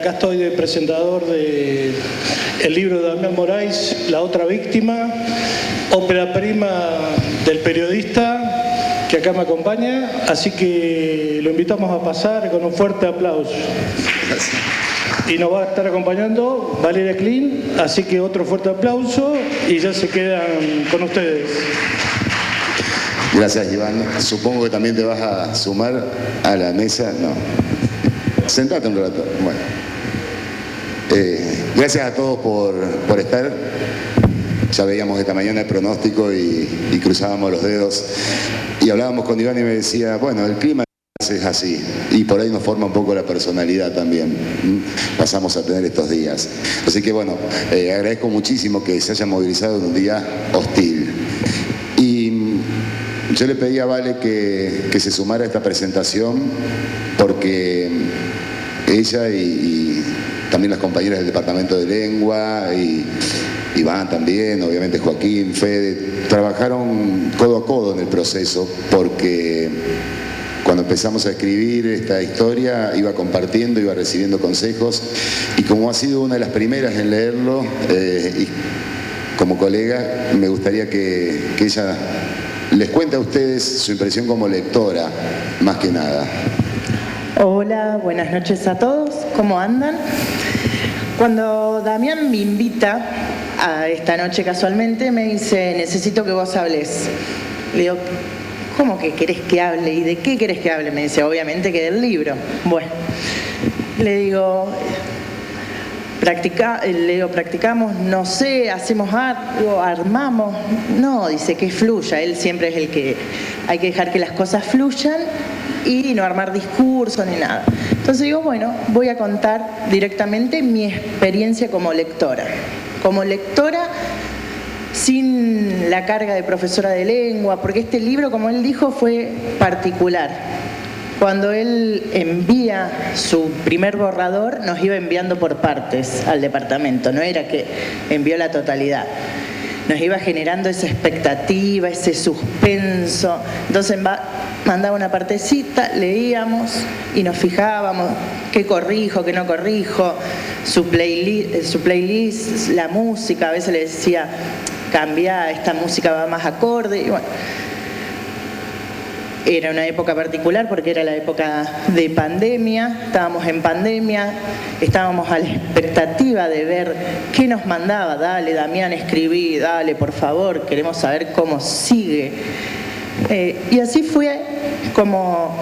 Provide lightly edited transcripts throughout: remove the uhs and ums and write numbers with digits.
Acá estoy de presentador del libro de Damián Moraes, La otra víctima, ópera prima del periodista que acá me acompaña, así que lo invitamos a pasar con un fuerte aplauso. Gracias. Y nos va a estar acompañando Valeria Klein, así que otro fuerte aplauso y ya se quedan con ustedes. Gracias, Iván. Supongo que también te vas a sumar a la mesa. No. Sentate un rato. Bueno. Gracias a todos por estar. Ya veíamos esta mañana el pronóstico y cruzábamos los dedos. Y hablábamos con Iván y me decía, bueno, el clima es así. Y por ahí nos forma un poco la personalidad también. Pasamos a tener estos días. Así que bueno, agradezco muchísimo que se haya movilizado en un día hostil. Y yo le pedí a Vale que se sumara a esta presentación porque ella y también las compañeras del Departamento de Lengua y Iván también, obviamente Joaquín, Fede, trabajaron codo a codo en el proceso porque cuando empezamos a escribir esta historia iba compartiendo, iba recibiendo consejos y como ha sido una de las primeras en leerlo y como colega me gustaría que ella les cuente a ustedes su impresión como lectora, más que nada. Hola, buenas noches a todos, ¿cómo andan? Cuando Damián me invita a esta noche casualmente, me dice, necesito que vos hables. Le digo, ¿cómo que querés que hable? ¿Y de qué querés que hable? Me dice, obviamente que del libro. Bueno, le digo, practicamos, no sé, hacemos algo, armamos. No, dice que fluya, él siempre es el que hay que dejar que las cosas fluyan y no armar discursos ni nada. Entonces digo, bueno, voy a contar directamente mi experiencia como lectora. Como lectora sin la carga de profesora de lengua, porque este libro, como él dijo, fue particular. Cuando él envía su primer borrador, nos iba enviando por partes al departamento, no era que envió la totalidad. Nos iba generando esa expectativa, ese suspenso. Entonces mandaba una partecita, leíamos y nos fijábamos qué corrijo, qué no corrijo, su playlist, la música, a veces le decía, cambia, esta música va más acorde. Y bueno, era una época particular porque era la época de pandemia, estábamos en pandemia, estábamos a la expectativa de ver qué nos mandaba. Dale, Damián, escribí, dale, por favor, queremos saber cómo sigue. Y así fue como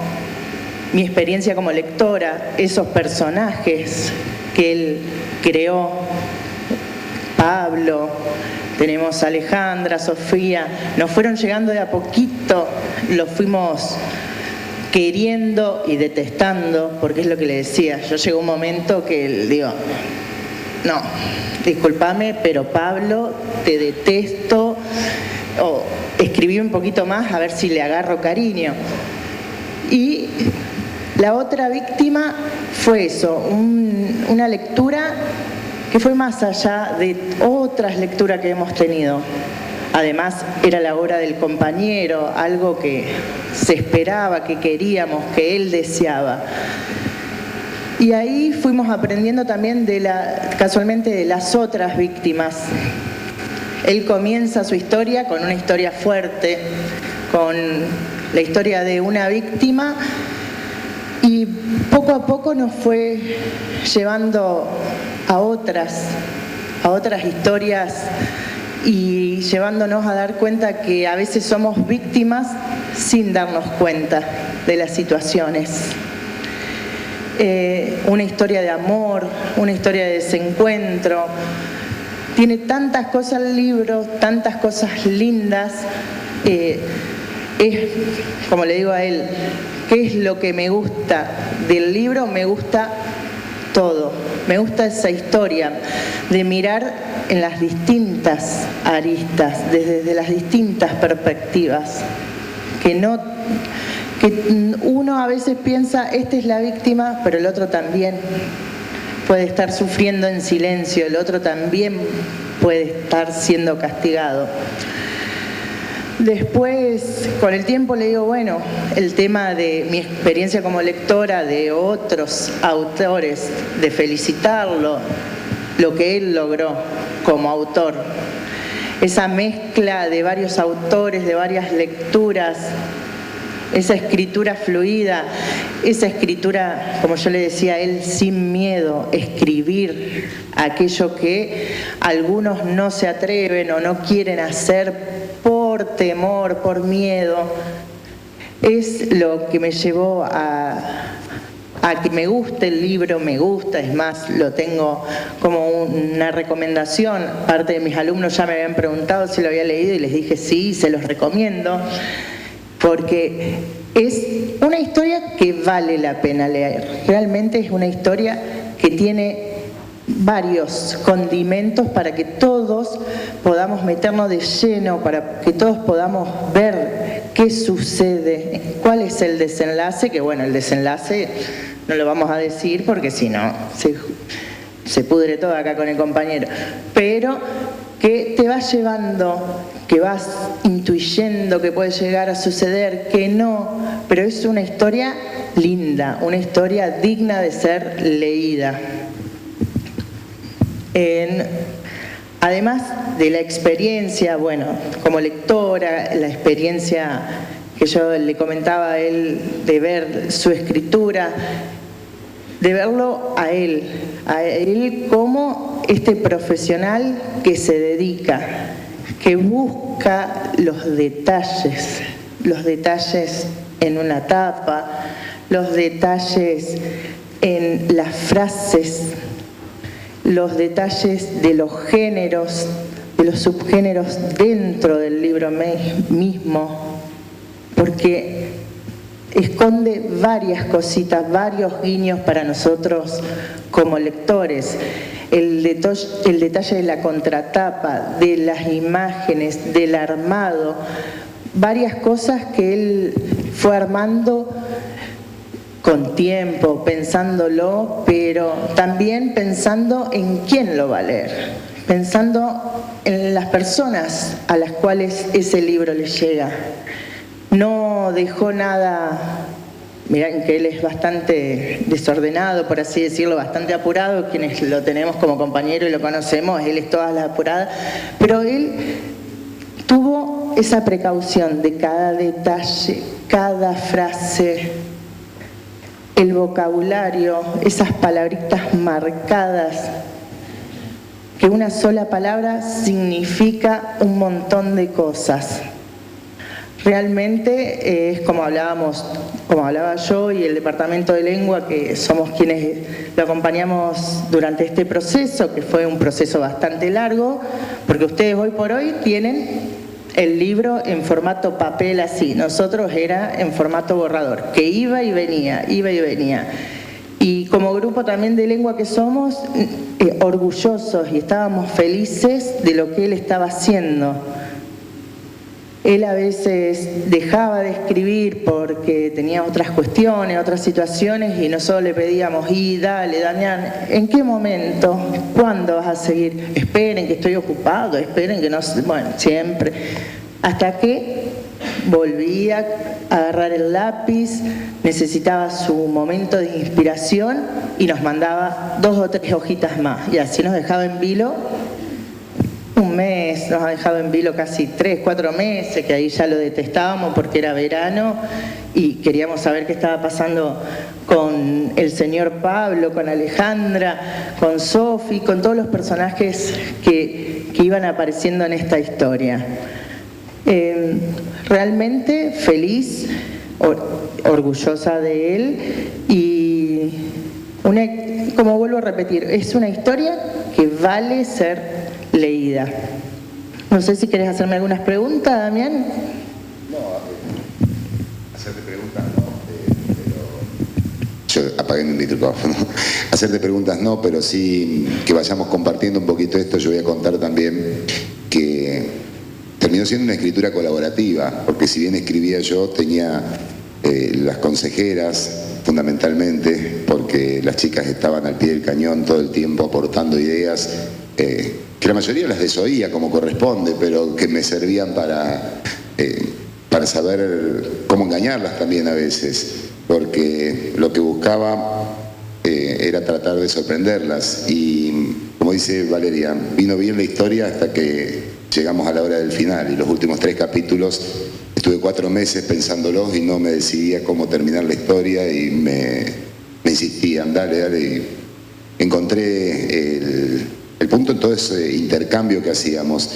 mi experiencia como lectora, esos personajes que él creó, Pablo, tenemos a Alejandra, Sofía, nos fueron llegando de a poquito, los fuimos queriendo y detestando, porque es lo que le decía, yo llegó un momento que digo, no, discúlpame, pero Pablo, te detesto, o escribí un poquito más a ver si le agarro cariño. Y la otra víctima fue eso, una lectura que fue más allá de otras lecturas que hemos tenido. Además, era la obra del compañero, algo que se esperaba, que queríamos, que él deseaba. Y ahí fuimos aprendiendo también casualmente de las otras víctimas. Él comienza su historia con una historia fuerte, con la historia de una víctima y poco a poco nos fue llevando a otras historias y llevándonos a dar cuenta que a veces somos víctimas sin darnos cuenta de las situaciones. Una historia de amor, una historia de desencuentro. Tiene tantas cosas el libro, tantas cosas lindas. Es, como le digo a él, ¿qué es lo que me gusta del libro? Me gusta todo. Me gusta esa historia de mirar en las distintas aristas, desde las distintas perspectivas. Que uno a veces piensa, esta es la víctima, pero el otro también puede estar sufriendo en silencio, el otro también puede estar siendo castigado. Después, con el tiempo le digo, bueno, el tema de mi experiencia como lectora de otros autores, de felicitarlo, lo que él logró como autor. Esa mezcla de varios autores, de varias lecturas, esa escritura fluida, esa escritura, como yo le decía a él, sin miedo, escribir aquello que algunos no se atreven o no quieren hacer por temor, por miedo, es lo que me llevó a que me guste el libro, me gusta, es más, lo tengo como una recomendación. Parte de mis alumnos ya me habían preguntado si lo había leído y les dije sí, se los recomiendo, porque es una historia que vale la pena leer. Realmente es una historia que tiene varios condimentos para que todos podamos meternos de lleno, para que todos podamos ver qué sucede, cuál es el desenlace, que bueno, el desenlace no lo vamos a decir porque si no se pudre todo acá con el compañero, pero que te vas llevando, que vas intuyendo que puede llegar a suceder, que no, pero es una historia linda, una historia digna de ser leída. Además de la experiencia, bueno, como lectora, la experiencia que yo le comentaba a él de ver su escritura, de verlo a él como este profesional que se dedica, que busca los detalles en una tapa, los detalles en las frases, los detalles de los géneros, de los subgéneros dentro del libro mismo, porque esconde varias cositas, varios guiños para nosotros como lectores. El detalle de la contratapa, de las imágenes, del armado, varias cosas que él fue armando con tiempo, pensándolo, pero también pensando en quién lo va a leer, pensando en las personas a las cuales ese libro les llega. No dejó nada, mirá que él es bastante desordenado, por así decirlo, bastante apurado, quienes lo tenemos como compañero y lo conocemos, él es toda la apurada, pero él tuvo esa precaución de cada detalle, cada frase, el vocabulario, esas palabritas marcadas, que una sola palabra significa un montón de cosas. Realmente es como hablaba yo y el Departamento de Lengua, que somos quienes lo acompañamos durante este proceso, que fue un proceso bastante largo, porque ustedes hoy por hoy tienen el libro en formato papel así, nosotros era en formato borrador, que iba y venía. Y como grupo también de lengua que somos, orgullosos y estábamos felices de lo que él estaba haciendo. Él a veces dejaba de escribir porque tenía otras cuestiones, otras situaciones, y nosotros le pedíamos, dale, Damián, ¿en qué momento? ¿Cuándo vas a seguir? Esperen que estoy ocupado, esperen que no... Bueno, siempre. Hasta que volvía a agarrar el lápiz, necesitaba su momento de inspiración y nos mandaba 2 o 3 hojitas más. Y así nos dejaba en vilo un mes, nos ha dejado en vilo casi 3, 4 meses, que ahí ya lo detestábamos porque era verano y queríamos saber qué estaba pasando con el señor Pablo, con Alejandra, con Sofi, con todos los personajes que iban apareciendo en esta historia. Realmente feliz, orgullosa de él y como vuelvo a repetir, es una historia que vale ser leída. No sé si querés hacerme algunas preguntas, Damián. No, hacerte preguntas no, pero yo apagué mi micrófono. Hacerte preguntas no, pero sí que vayamos compartiendo un poquito esto. Yo voy a contar también que terminó siendo una escritura colaborativa, porque si bien escribía yo, tenía las consejeras fundamentalmente, porque las chicas estaban al pie del cañón todo el tiempo aportando ideas, que la mayoría las desoía como corresponde, pero que me servían para para saber cómo engañarlas también a veces, porque lo que buscaba era tratar de sorprenderlas. Y como dice Valeria, vino bien la historia hasta que llegamos a la hora del final, y los últimos 3 capítulos estuve 4 meses pensándolos y no me decidía cómo terminar la historia, y me insistían, dale, y encontré el punto en todo ese intercambio que hacíamos.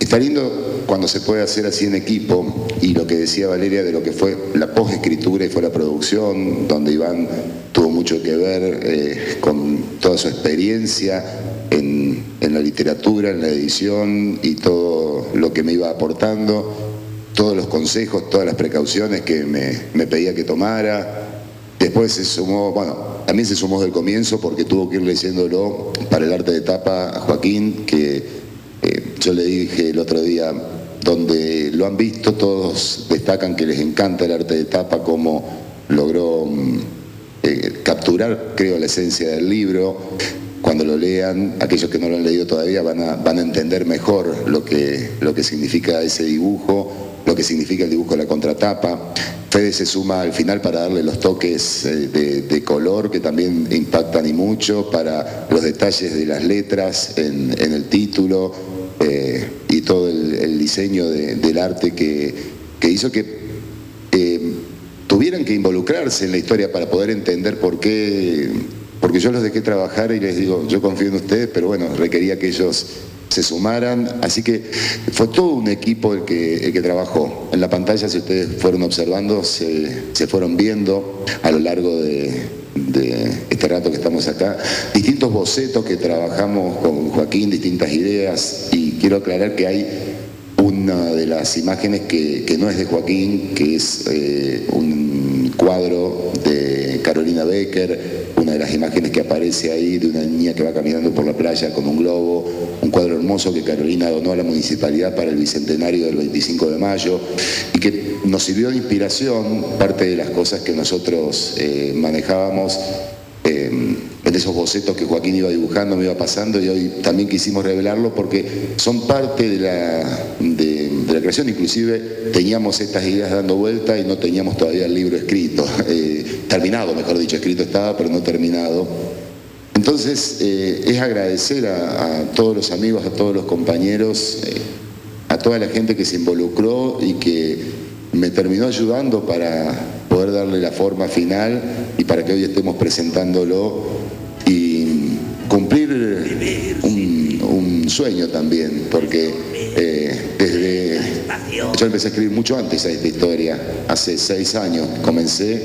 Está lindo cuando se puede hacer así en equipo, y lo que decía Valeria de lo que fue la posescritura y fue la producción, donde Iván tuvo mucho que ver con toda su experiencia en la literatura, en la edición, y todo lo que me iba aportando, todos los consejos, todas las precauciones que me pedía que tomara. Después se sumó, bueno, también se sumó del comienzo porque tuvo que ir leyéndolo para el arte de tapa a Joaquín, que yo le dije el otro día, donde lo han visto todos destacan que les encanta el arte de tapa, cómo logró capturar, creo, la esencia del libro. Cuando lo lean, aquellos que no lo han leído todavía van a entender mejor lo que significa ese dibujo, lo que significa el dibujo de la contratapa. Fede se suma al final para darle los toques de color que también impactan y mucho, para los detalles de las letras en el título, y todo el diseño del arte que hizo que tuvieran que involucrarse en la historia para poder entender por qué, porque yo los dejé trabajar y les digo, yo confío en ustedes, pero bueno, requería que ellos se sumaran, así que fue todo un equipo el que trabajó. En la pantalla, si ustedes fueron observando, se fueron viendo a lo largo de este rato que estamos acá, distintos bocetos que trabajamos con Joaquín, distintas ideas, y quiero aclarar que hay una de las imágenes que no es de Joaquín, que es un cuadro de Carolina Becker, una de las imágenes que aparece ahí de una niña que va caminando por la playa con un globo, un cuadro hermoso que Carolina donó a la municipalidad para el bicentenario del 25 de mayo y que nos sirvió de inspiración, parte de las cosas que nosotros manejábamos en esos bocetos que Joaquín iba dibujando, me iba pasando, y hoy también quisimos revelarlo porque son parte de la creación. Inclusive teníamos estas ideas dando vuelta y no teníamos todavía el libro escrito, terminado, mejor dicho, escrito estaba, pero no terminado. Entonces es agradecer a todos los amigos, a todos los compañeros, a toda la gente que se involucró y que me terminó ayudando para poder darle la forma final y para que hoy estemos presentándolo y cumplir un sueño también, porque yo empecé a escribir mucho antes a esta historia, hace 6 años comencé,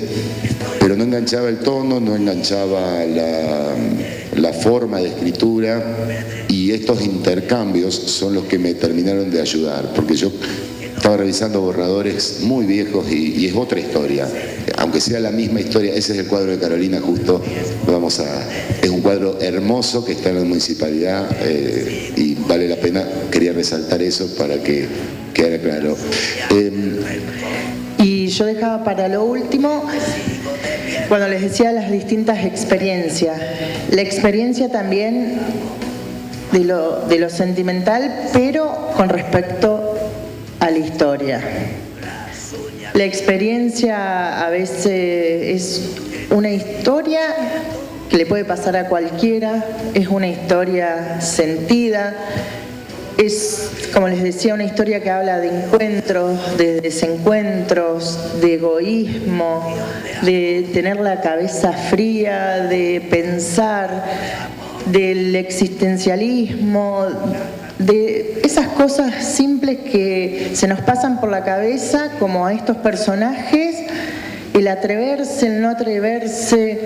pero no enganchaba el tono, no enganchaba la forma de escritura, y estos intercambios son los que me terminaron de ayudar, porque yo estaba revisando borradores muy viejos y es otra historia, aunque sea la misma historia. Ese es el cuadro de Carolina, justo es un cuadro hermoso que está en la municipalidad, y vale la pena, quería resaltar eso para que quedara claro. Y yo dejaba para lo último, cuando les decía las distintas experiencias, la experiencia también de lo sentimental, pero con respecto a la historia. La experiencia a veces es una historia que le puede pasar a cualquiera, es una historia sentida, es, como les decía, una historia que habla de encuentros, de desencuentros, de egoísmo, de tener la cabeza fría, de pensar, del existencialismo, de esas cosas simples que se nos pasan por la cabeza, como a estos personajes, el atreverse, el no atreverse,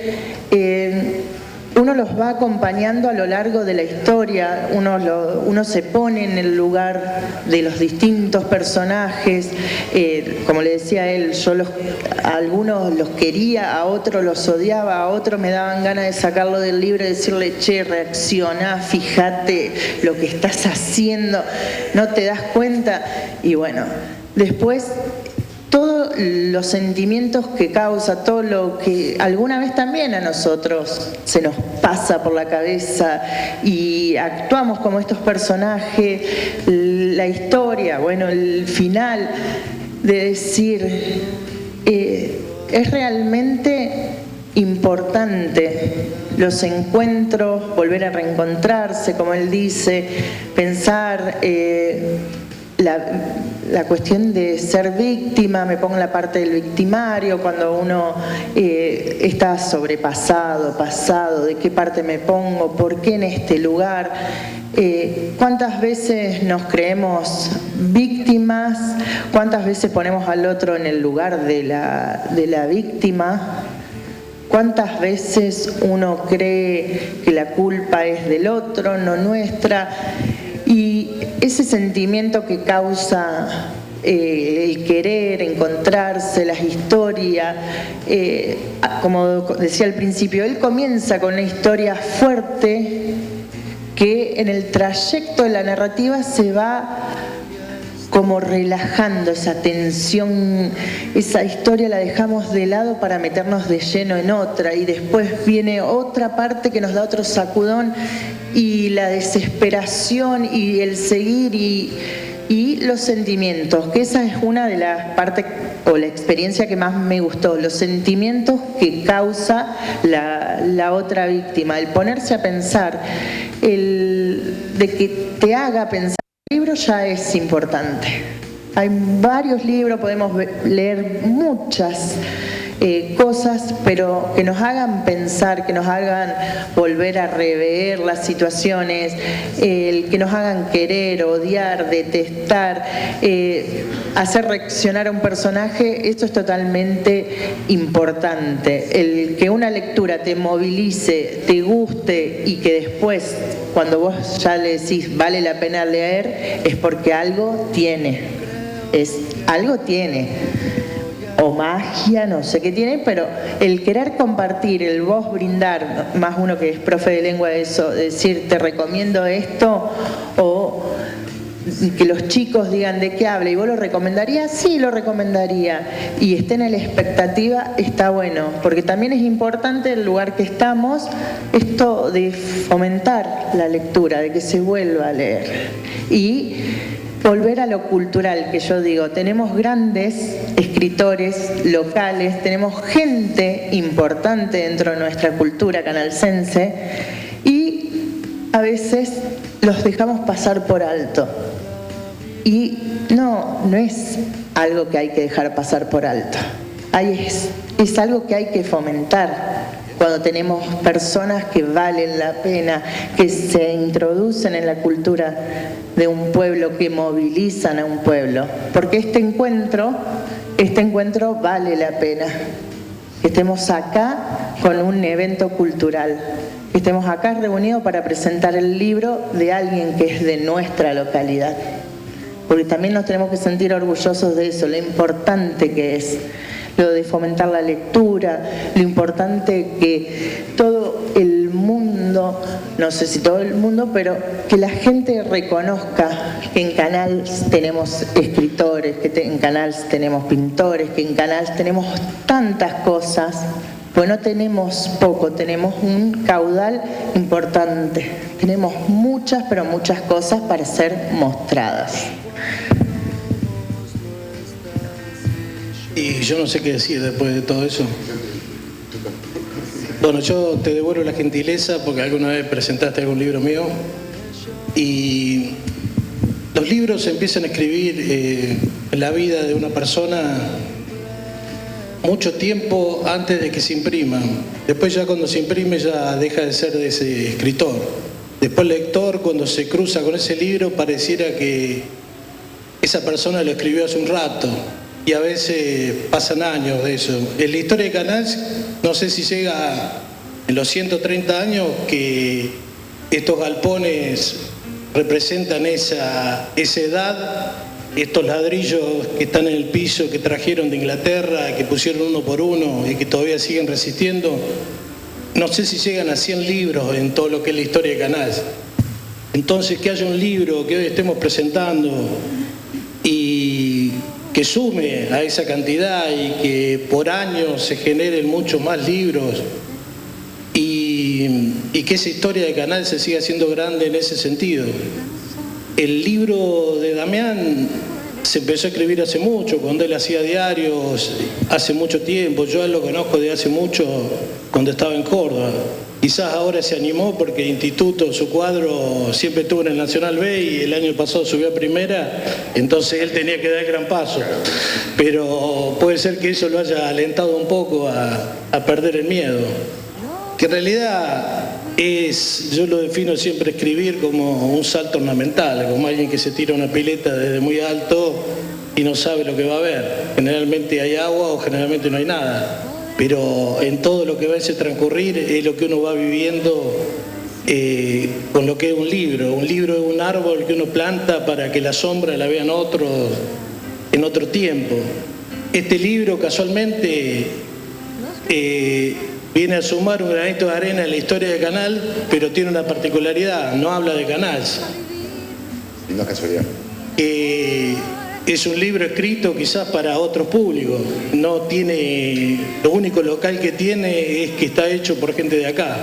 uno los va acompañando a lo largo de la historia, uno se pone en el lugar de los distintos personajes, como le decía él, a algunos los quería, a otros los odiaba, a otros me daban ganas de sacarlo del libro y decirle, che, reaccioná, fíjate lo que estás haciendo, no te das cuenta. Y bueno, después todos los sentimientos que causa, todo lo que alguna vez también a nosotros se nos pasa por la cabeza y actuamos como estos personajes, la historia, bueno, el final, de decir, es realmente importante los encuentros, volver a reencontrarse, como él dice, pensar la cuestión de ser víctima, me pongo en la parte del victimario, cuando uno está sobrepasado, pasado, de qué parte me pongo, por qué en este lugar. ¿Cuántas veces nos creemos víctimas? ¿Cuántas veces ponemos al otro en el lugar de la víctima? ¿Cuántas veces uno cree que la culpa es del otro, no nuestra? Y ese sentimiento que causa el querer, encontrarse, las historias, como decía al principio, él comienza con una historia fuerte que en el trayecto de la narrativa se va como relajando esa tensión, esa historia la dejamos de lado para meternos de lleno en otra, y después viene otra parte que nos da otro sacudón, y la desesperación y el seguir y los sentimientos, que esa es una de las partes o la experiencia que más me gustó, los sentimientos que causa la otra víctima, el ponerse a pensar, de que te haga pensar. El libro ya es importante. Hay varios libros, podemos leer muchas cosas, pero que nos hagan pensar, que nos hagan volver a rever las situaciones, que nos hagan querer, odiar, detestar, hacer reaccionar a un personaje. Esto es totalmente importante. El que una lectura te movilice, te guste y que después, cuando vos ya le decís vale la pena leer, es porque algo tiene. Algo tiene. O magia, no sé qué tiene, pero el querer compartir, el vos brindar, más uno que es profe de lengua, eso, decir te recomiendo esto, o que los chicos digan de qué habla y vos lo recomendarías, sí lo recomendaría, y estén en la expectativa, está bueno, porque también es importante el lugar que estamos, esto de fomentar la lectura, de que se vuelva a leer y volver a lo cultural, que yo digo, tenemos grandes escritores locales, tenemos gente importante dentro de nuestra cultura canalcense y a veces los dejamos pasar por alto. Y no es algo que hay que dejar pasar por alto, es algo que hay que fomentar. Cuando tenemos personas que valen la pena, que se introducen en la cultura de un pueblo, que movilizan a un pueblo. Porque este encuentro vale la pena. Que estemos acá con un evento cultural. Que estemos acá reunidos para presentar el libro de alguien que es de nuestra localidad. Porque también nos tenemos que sentir orgullosos de eso, lo importante que es. Lo de fomentar la lectura, lo importante que todo el mundo, no sé si todo el mundo, pero que la gente reconozca que en Canals tenemos escritores, que en Canals tenemos pintores, que en Canals tenemos tantas cosas, pues no tenemos poco, tenemos un caudal importante, tenemos muchas, pero muchas cosas para ser mostradas. Y yo no sé qué decir después de todo eso. Bueno, yo te devuelvo la gentileza porque alguna vez presentaste algún libro mío y los libros se empiezan a escribir en la vida de una persona mucho tiempo antes de que se imprima. Después ya cuando se imprime ya deja de ser de ese escritor. Después el lector, cuando se cruza con ese libro, pareciera que esa persona lo escribió hace un rato. Y a veces pasan años de eso. En la historia de Canals, no sé si llega en los 130 años que estos galpones representan esa edad, estos ladrillos que están en el piso, que trajeron de Inglaterra, que pusieron uno por uno y que todavía siguen resistiendo. No sé si llegan a 100 libros en todo lo que es la historia de Canals. Entonces, que haya un libro que hoy estemos presentando y que sume a esa cantidad y que por año se generen muchos más libros y que esa historia de Canals se siga haciendo grande en ese sentido. El libro de Damián se empezó a escribir hace mucho, cuando él hacía diarios, hace mucho tiempo. Yo a él lo conozco de hace mucho, cuando estaba en Córdoba. Quizás ahora se animó porque el instituto, su cuadro, siempre estuvo en el Nacional B y el año pasado subió a primera, entonces él tenía que dar el gran paso. Pero puede ser que eso lo haya alentado un poco a perder el miedo. Que en realidad yo lo defino siempre escribir como un salto ornamental, como alguien que se tira una pileta desde muy alto y no sabe lo que va a ver. Generalmente hay agua o generalmente no hay nada. Pero en todo lo que va a ese transcurrir es lo que uno va viviendo con lo que es un libro. Un libro es un árbol que uno planta para que la sombra la vean otros en otro tiempo. Este libro casualmente viene a sumar un granito de arena en la historia de Canal, pero tiene una particularidad, no habla de Canals. Y no es casualidad. Es un libro escrito quizás para otros públicos, no tiene, lo único local que tiene es que está hecho por gente de acá.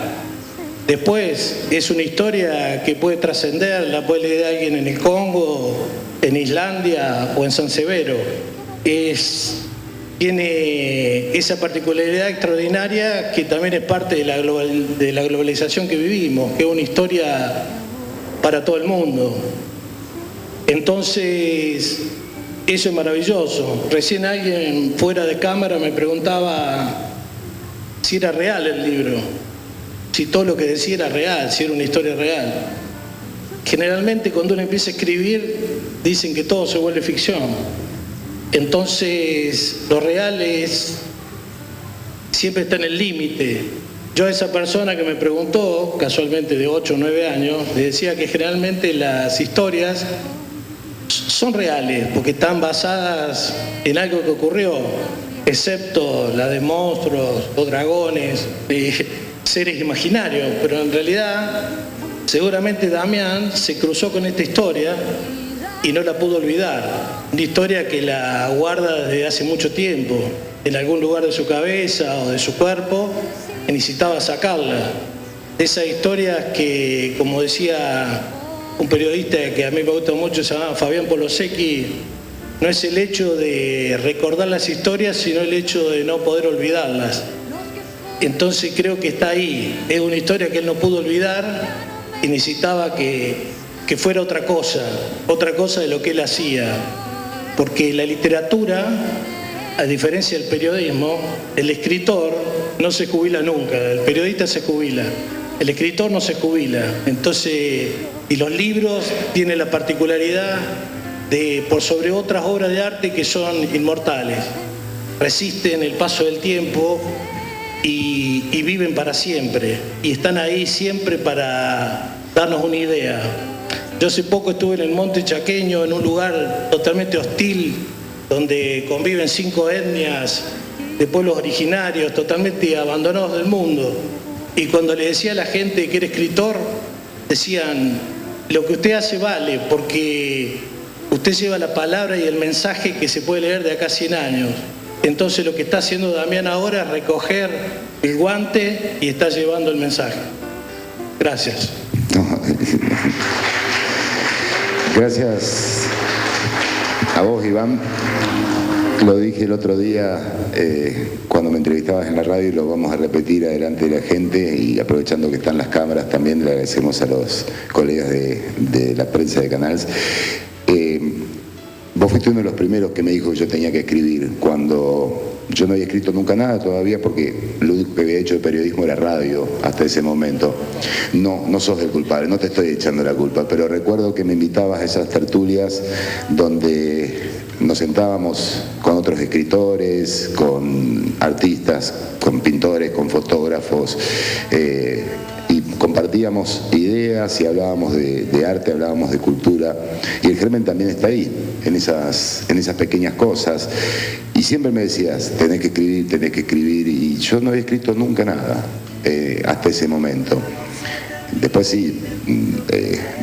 Después es una historia que puede trascender, la puede leer alguien en el Congo, en Islandia o en San Severo. Tiene esa particularidad extraordinaria que también es parte de la globalización que vivimos, que es una historia para todo el mundo. Entonces, eso es maravilloso. Recién alguien fuera de cámara me preguntaba si era real el libro, si todo lo que decía era real, si era una historia real. Generalmente cuando uno empieza a escribir dicen que todo se vuelve ficción. Entonces lo real siempre está en el límite. Yo a esa persona que me preguntó, casualmente de 8 o 9 años, le decía que generalmente las historias son reales porque están basadas en algo que ocurrió, excepto la de monstruos o dragones, seres imaginarios, pero en realidad seguramente Damián se cruzó con esta historia y no la pudo olvidar. Una historia que la guarda desde hace mucho tiempo, en algún lugar de su cabeza o de su cuerpo, y necesitaba sacarla. Esas historias que, como decía un periodista que a mí me gusta mucho, se llama Fabián Polosecchi, no es el hecho de recordar las historias, sino el hecho de no poder olvidarlas. Entonces creo que está ahí. Es una historia que él no pudo olvidar y necesitaba que fuera otra cosa de lo que él hacía. Porque la literatura, a diferencia del periodismo, el escritor no se jubila nunca, el periodista se jubila, el escritor no se jubila. Entonces, y los libros tienen la particularidad de, por sobre otras obras de arte que son inmortales, resisten el paso del tiempo y viven para siempre, y están ahí siempre para darnos una idea. Yo hace poco estuve en el Monte Chaqueño, en un lugar totalmente hostil, donde conviven 5 etnias de pueblos originarios, totalmente abandonados del mundo. Y cuando le decía a la gente que era escritor, decían, lo que usted hace vale, porque usted lleva la palabra y el mensaje que se puede leer de acá a 100 años. Entonces lo que está haciendo Damián ahora es recoger el guante y está llevando el mensaje. Gracias. Gracias a vos, Iván. Lo dije el otro día cuando me entrevistabas en la radio y lo vamos a repetir adelante de la gente, y aprovechando que están las cámaras también le agradecemos a los colegas de la prensa de Canals. Vos fuiste uno de los primeros que me dijo que yo tenía que escribir cuando yo no había escrito nunca nada todavía, porque lo único que había hecho de periodismo era radio hasta ese momento. No sos el culpable, no te estoy echando la culpa, pero recuerdo que me invitabas a esas tertulias donde nos sentábamos con otros escritores, con artistas, con pintores, con fotógrafos, y compartíamos ideas y hablábamos de arte, hablábamos de cultura, y el germen también está ahí, en esas pequeñas cosas. Y siempre me decías, tenés que escribir, y yo no había escrito nunca nada hasta ese momento. Después sí,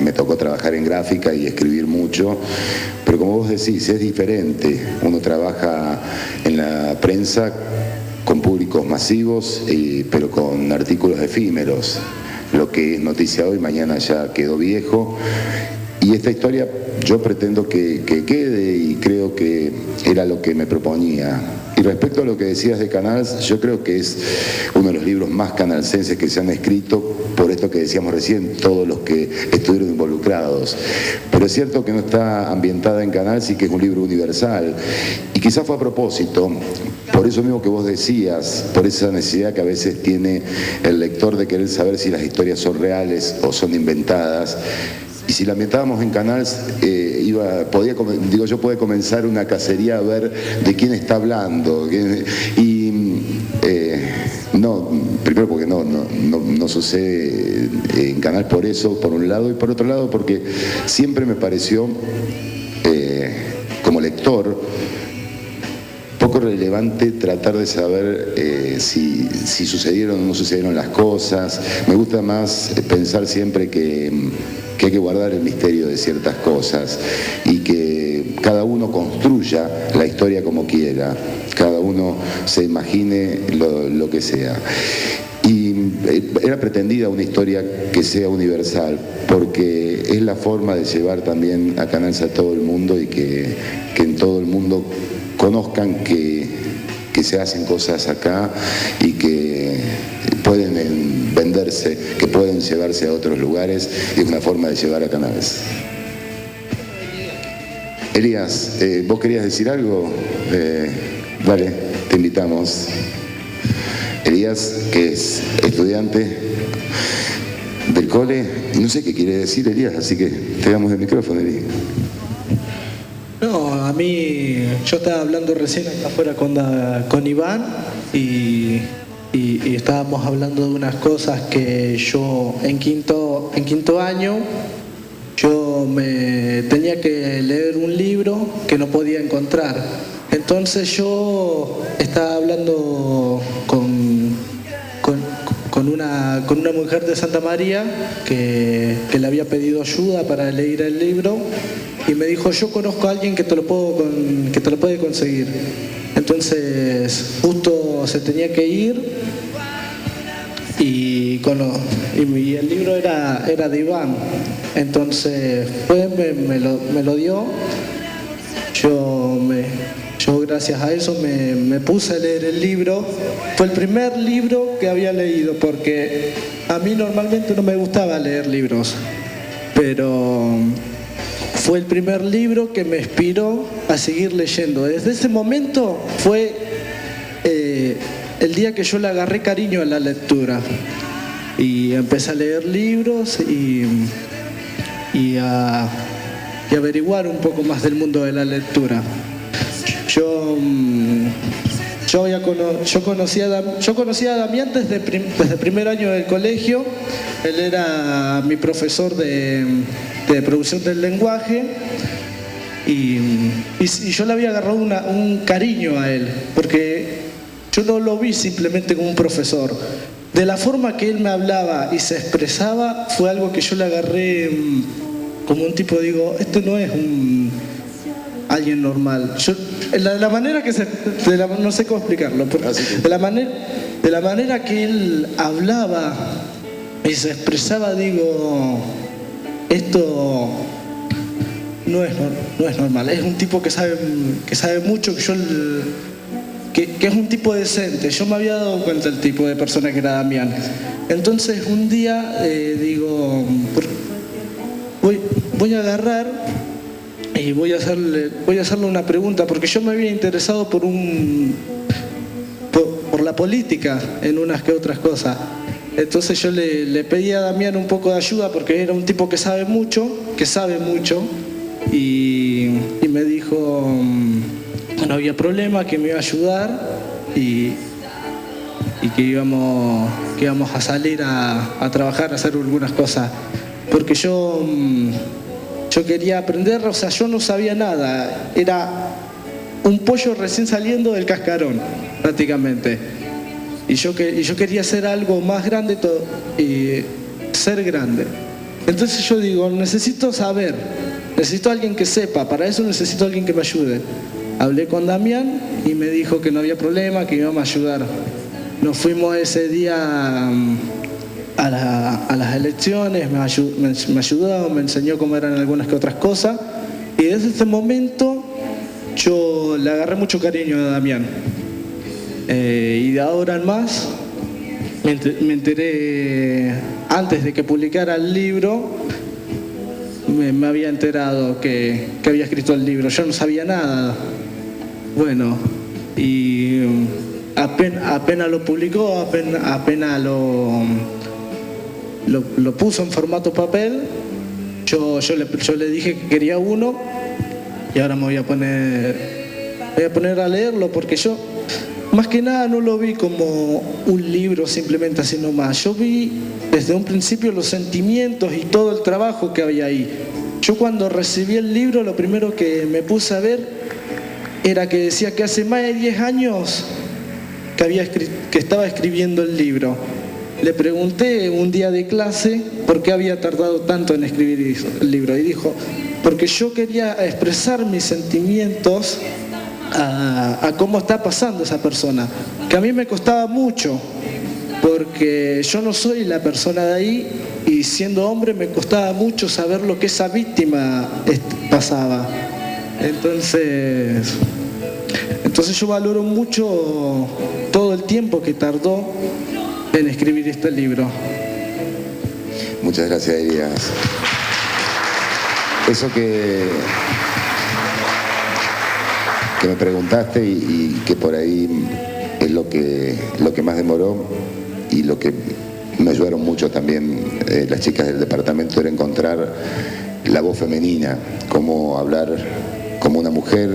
me tocó trabajar en gráfica y escribir mucho, pero como vos decís, es diferente. Uno trabaja en la prensa con públicos masivos, pero con artículos efímeros. Lo que es noticia hoy, mañana ya quedó viejo. Y esta historia yo pretendo que quede, y creo que era lo que me proponía. Y respecto a lo que decías de Canals, yo creo que es uno de los libros más canalsenses que se han escrito, por esto que decíamos recién, todos los que estuvieron involucrados. Pero es cierto que no está ambientada en Canals y que es un libro universal. Y quizás fue a propósito, por eso mismo que vos decías, por esa necesidad que a veces tiene el lector de querer saber si las historias son reales o son inventadas. Y si la ambientábamos en Canals, yo podía comenzar una cacería a ver de quién está hablando. No, primero porque no sucede en Canals por eso, por un lado, y por otro lado porque siempre me pareció, como lector, poco relevante tratar de saber si sucedieron o no sucedieron las cosas. Me gusta más pensar siempre que hay que guardar el misterio de ciertas cosas y que cada uno construya la historia como quiera, cada uno se imagine lo que sea. Y era pretendida una historia que sea universal, porque es la forma de llevar también a Canals a todo el mundo y que en todo el mundo conozcan que se hacen cosas acá y que pueden venderse, que pueden llevarse a otros lugares, y es una forma de llevar a Canals. Elías, ¿vos querías decir algo? Vale, te invitamos. Elías, que es estudiante del cole, no sé qué quiere decir Elías, así que te damos el micrófono, Elías. No, a mí, yo estaba hablando recién acá afuera con Iván y estábamos hablando de unas cosas que yo en quinto año yo me tenía que leer un libro que no podía encontrar. Entonces yo estaba hablando con una mujer de Santa María que le había pedido ayuda para leer el libro. Y me dijo, yo conozco a alguien que te lo puede conseguir. Entonces, justo se tenía que ir y el libro era de Iván. Entonces, me lo dio. Yo gracias a eso me puse a leer el libro. Fue el primer libro que había leído, porque a mí normalmente no me gustaba leer libros, pero fue el primer libro que me inspiró a seguir leyendo. Desde ese momento fue el día que yo le agarré cariño a la lectura. Y empecé a leer libros y a averiguar un poco más del mundo de la lectura. Yo conocí a Damián desde el primer año del colegio. Él era mi profesor de producción del lenguaje y yo le había agarrado un cariño a él, porque yo no lo vi simplemente como un profesor. De la forma que él me hablaba y se expresaba, fue algo que yo le agarré como un tipo, digo, esto no es alguien normal. La manera que no sé cómo explicarlo, de la manera que él hablaba y se expresaba, digo, esto no es normal. Es un tipo que sabe mucho, que es un tipo decente. Yo me había dado cuenta del tipo de persona que era Damián. Entonces un día digo, voy a agarrar y voy a hacerle una pregunta, porque yo me había interesado por la política en unas que otras cosas. Entonces yo le pedí a Damián un poco de ayuda, porque era un tipo que sabe mucho, y me dijo que no había problema, que me iba a ayudar y que íbamos a salir a trabajar, a hacer algunas cosas, porque yo quería aprender. O sea, yo no sabía nada, era un pollo recién saliendo del cascarón prácticamente, y yo quería hacer algo más grande y ser grande. Entonces yo digo, necesito saber, necesito a alguien que sepa, para eso necesito a alguien que me ayude. Hablé con Damián y me dijo que no había problema, que íbamos a ayudar. Nos fuimos ese día a las elecciones, me ayudó, me enseñó cómo eran algunas que otras cosas, y desde ese momento yo le agarré mucho cariño a Damián. Y de ahora en más me enteré, antes de que publicara el libro, me había enterado que había escrito el libro. Yo no sabía nada. Bueno, y apenas lo publicó, apenas lo puso en formato papel, yo le dije que quería uno, y ahora me voy a poner a leerlo, porque yo más que nada no lo vi como un libro simplemente así nomás. Yo vi desde un principio los sentimientos y todo el trabajo que había ahí. Yo cuando recibí el libro, lo primero que me puse a ver era que decía que hace más de 10 años que estaba escribiendo el libro. Le pregunté un día de clase por qué había tardado tanto en escribir el libro, y dijo, porque yo quería expresar mis sentimientos a cómo está pasando esa persona, que a mí me costaba mucho, porque yo no soy la persona de ahí, y siendo hombre me costaba mucho saber lo que esa víctima pasaba. Entonces yo valoro mucho todo el tiempo que tardó en escribir este libro. Muchas gracias, Elías. Eso que me preguntaste y que por ahí es lo que más demoró, y lo que me ayudaron mucho también las chicas del departamento, era encontrar la voz femenina, cómo hablar como una mujer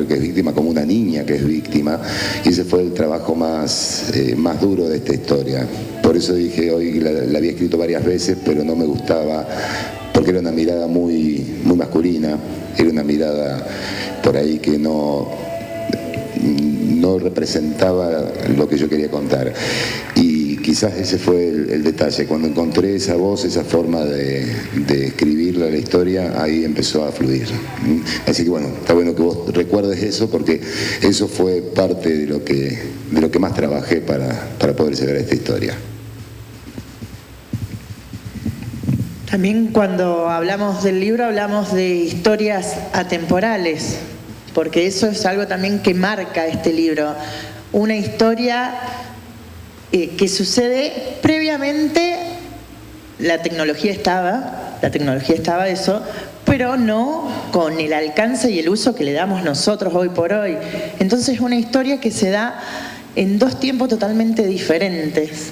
que es víctima, como una niña que es víctima, y ese fue el trabajo más duro de esta historia. Por eso dije, hoy la había escrito varias veces, pero no me gustaba, porque era una mirada muy masculina, era una mirada por ahí que no representaba lo que yo quería contar. Y quizás ese fue el detalle. Cuando encontré esa voz, esa forma de escribirla, la historia, ahí empezó a fluir. Así que bueno, está bueno que vos recuerdes eso, porque eso fue parte de lo que más trabajé para poder llegar a esta historia. También cuando hablamos del libro hablamos de historias atemporales, porque eso es algo también que marca este libro. Una historia que sucede previamente, la tecnología estaba eso, pero no con el alcance y el uso que le damos nosotros hoy por hoy. Entonces es una historia que se da en dos tiempos totalmente diferentes,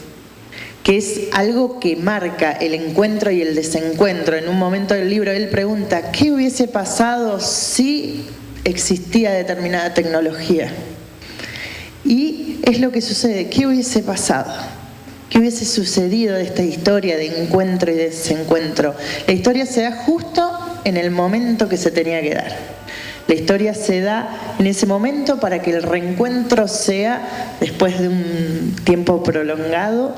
que es algo que marca el encuentro y el desencuentro. En un momento del libro él pregunta, ¿qué hubiese pasado si existía determinada tecnología? Y es lo que sucede. ¿Qué hubiese pasado? ¿Qué hubiese sucedido de esta historia de encuentro y desencuentro? La historia se da justo en el momento que se tenía que dar. La historia se da en ese momento para que el reencuentro sea después de un tiempo prolongado,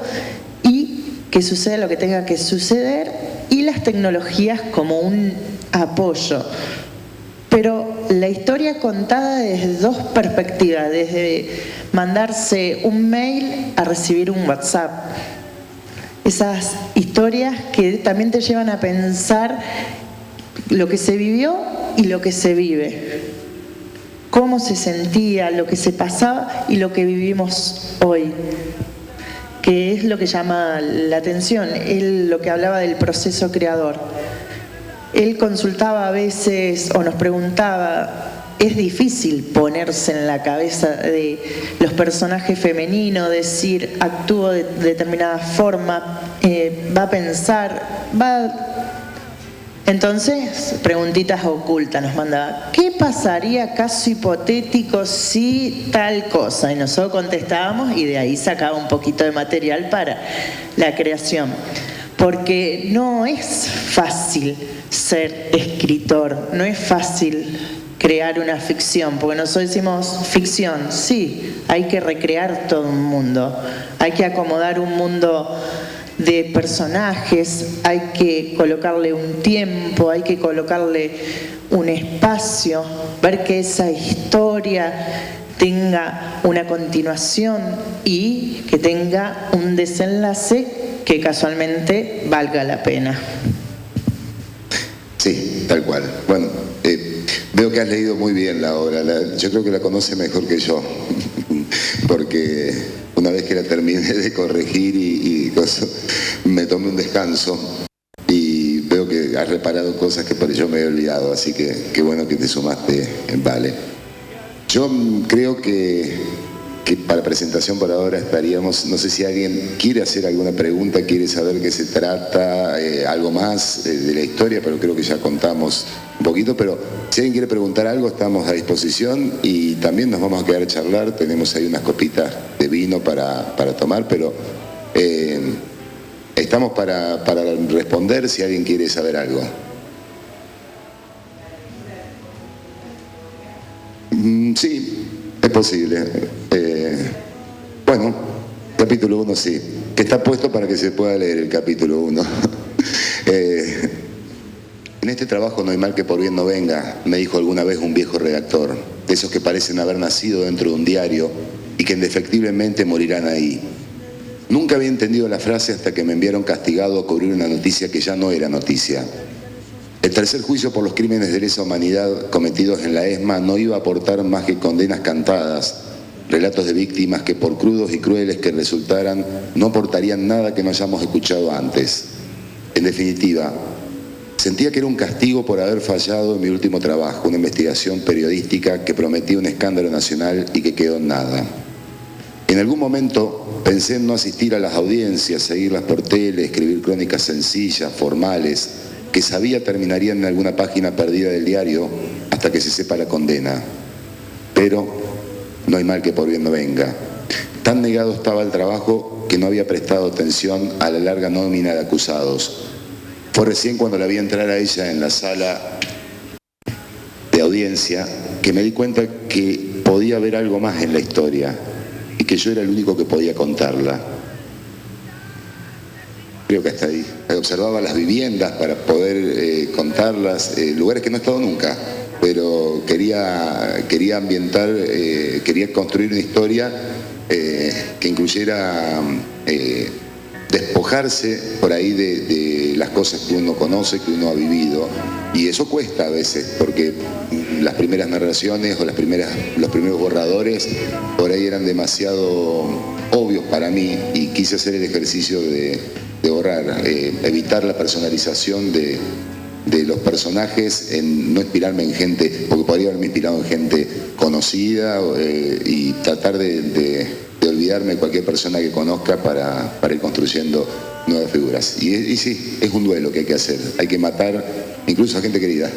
y que suceda lo que tenga que suceder, y las tecnologías como un apoyo. Pero la historia contada desde dos perspectivas, desde mandarse un mail a recibir un WhatsApp. Esas historias que también te llevan a pensar lo que se vivió y lo que se vive. Cómo se sentía, lo que se pasaba y lo que vivimos hoy. Que es lo que llama la atención. Él lo que hablaba del proceso creador. Él consultaba a veces o nos preguntaba, es difícil ponerse en la cabeza de los personajes femeninos, decir, actúo de determinada forma, va a pensar, Entonces, preguntitas ocultas nos mandaba, ¿qué pasaría, caso hipotético, si tal cosa? Y nosotros contestábamos y de ahí sacaba un poquito de material para la creación. Porque no es fácil ser escritor, no es fácil crear una ficción, porque nosotros decimos ficción, sí, hay que recrear todo un mundo, hay que acomodar un mundo de personajes, hay que colocarle un tiempo, hay que colocarle un espacio, ver que esa historia tenga una continuación y que tenga un desenlace que casualmente valga la pena. Sí, tal cual. Bueno, veo que has leído muy bien la obra. Yo creo que la conoce mejor que yo, porque una vez que la terminé de corregir y cosas, me tomé un descanso y veo que has reparado cosas que por yo me he olvidado, así que qué bueno que te sumaste, vale. Yo creo que para presentación por ahora estaríamos, no sé si alguien quiere hacer alguna pregunta, quiere saber qué se trata, algo más de la historia, pero creo que ya contamos un poquito, pero si alguien quiere preguntar algo, estamos a disposición y también nos vamos a quedar a charlar, tenemos ahí unas copitas de vino para tomar, pero estamos para responder si alguien quiere saber algo. Sí, es posible. Bueno, capítulo 1 sí, que está puesto para que se pueda leer el capítulo 1. En este trabajo no hay mal que por bien no venga, me dijo alguna vez un viejo redactor, de esos que parecen haber nacido dentro de un diario y que indefectiblemente morirán ahí. Nunca había entendido la frase hasta que me enviaron castigado a cubrir una noticia que ya no era noticia. El tercer juicio por los crímenes de lesa humanidad cometidos en la ESMA no iba a aportar más que condenas cantadas, relatos de víctimas que por crudos y crueles que resultaran no aportarían nada que no hayamos escuchado antes. En definitiva, sentía que era un castigo por haber fallado en mi último trabajo, una investigación periodística que prometía un escándalo nacional y que quedó en nada. En algún momento pensé en no asistir a las audiencias, seguirlas por tele, escribir crónicas sencillas, formales, que sabía terminarían en alguna página perdida del diario hasta que se sepa la condena. Pero no hay mal que por bien no venga. Tan negado estaba el trabajo que no había prestado atención a la larga nómina de acusados. Fue recién cuando la vi entrar a ella en la sala de audiencia que me di cuenta que podía haber algo más en la historia y que yo era el único que podía contarla. Creo que hasta ahí. Observaba las viviendas para poder contarlas, lugares que no he estado nunca, pero quería ambientar, quería construir una historia que incluyera despojarse por ahí de las cosas que uno conoce, que uno ha vivido, y eso cuesta a veces, porque las primeras narraciones o los primeros borradores por ahí eran demasiado obvios para mí y quise hacer el ejercicio de borrar, evitar la personalización de los personajes, en no inspirarme en gente, porque podría haberme inspirado en gente conocida y tratar de olvidarme de cualquier persona que conozca para ir construyendo nuevas figuras. Y sí, es un duelo que hay que hacer, hay que matar incluso a gente querida.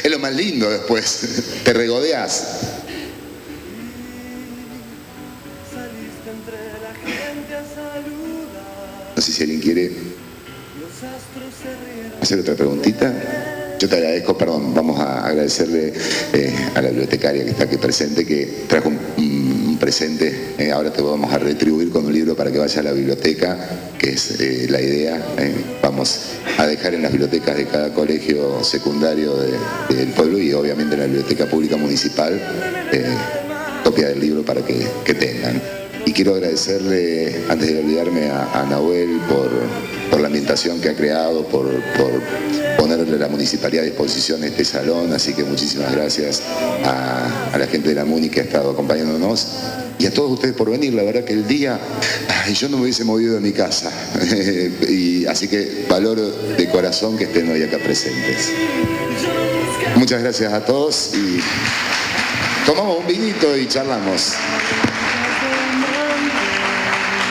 Es lo más lindo después, te regodeas. No sé si alguien quiere hacer otra preguntita. Yo te agradezco, perdón, vamos a agradecerle a la bibliotecaria que está aquí presente, que trajo un presente. Ahora te vamos a retribuir con un libro para que vaya a la biblioteca, que es la idea. Vamos a dejar en las bibliotecas de cada colegio secundario del pueblo y obviamente en la biblioteca pública municipal copia del libro para que tengan. Y quiero agradecerle, antes de olvidarme, a Nahuel por la ambientación que ha creado, por ponerle la municipalidad a disposición este salón, así que muchísimas gracias a la gente de la MUNI que ha estado acompañándonos y a todos ustedes por venir. La verdad que el día, yo no me hubiese movido de mi casa, y así que valoro de corazón que estén hoy acá presentes. Muchas gracias a todos y tomamos un vinito y charlamos.